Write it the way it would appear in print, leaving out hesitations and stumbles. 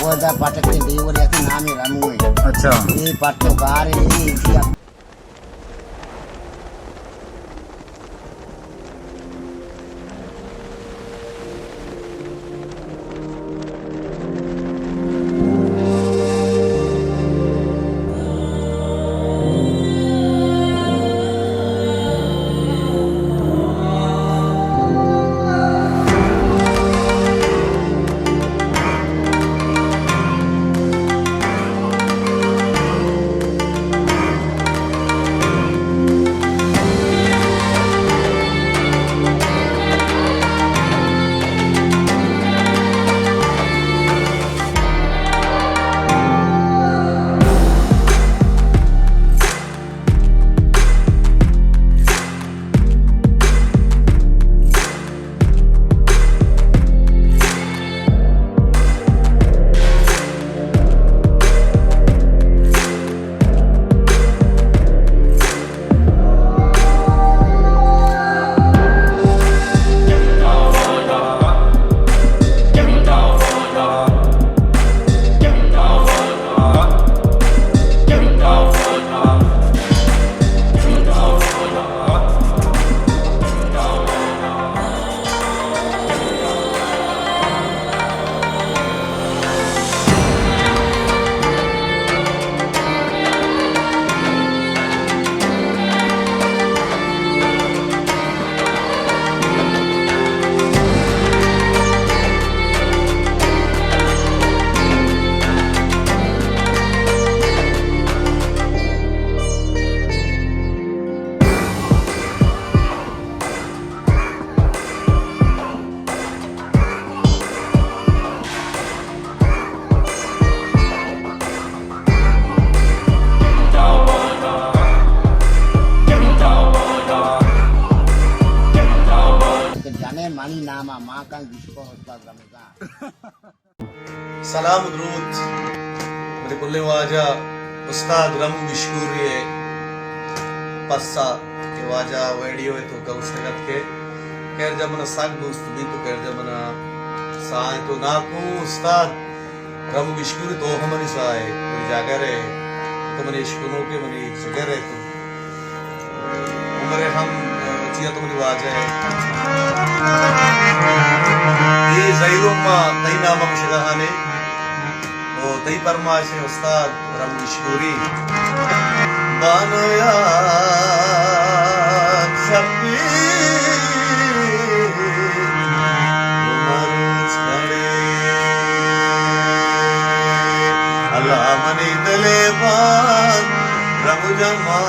बोलता पाटक के देवर ऐसे नाम है रामू है। अच्छा ये पाटो कार है ये इसी मानी नामा माँ का विश्व होता रमजा सलाम द्रूद मेरे बुल्ले वाजा उस्ताद रमू बिशकूरी पस्सा के वाजा वीडियो है तो गौ सगत के खैर जमना साग दोस्त भी तो खैर जमना साए तो नाकू उस्ताद रमू बिशकूरी तो हमनी साए कोई जागर है तो मने इश्कुनो के मने जिगर है तो उमरे हम चिया तो मने वाजा है ये ज़ैरुम्मा तई नामा मुशगहाने ओ तई परमाशे उस्ताद रमू बिशकूरी बानया शब्बी अल्लाह मनी दले बान रमू जमा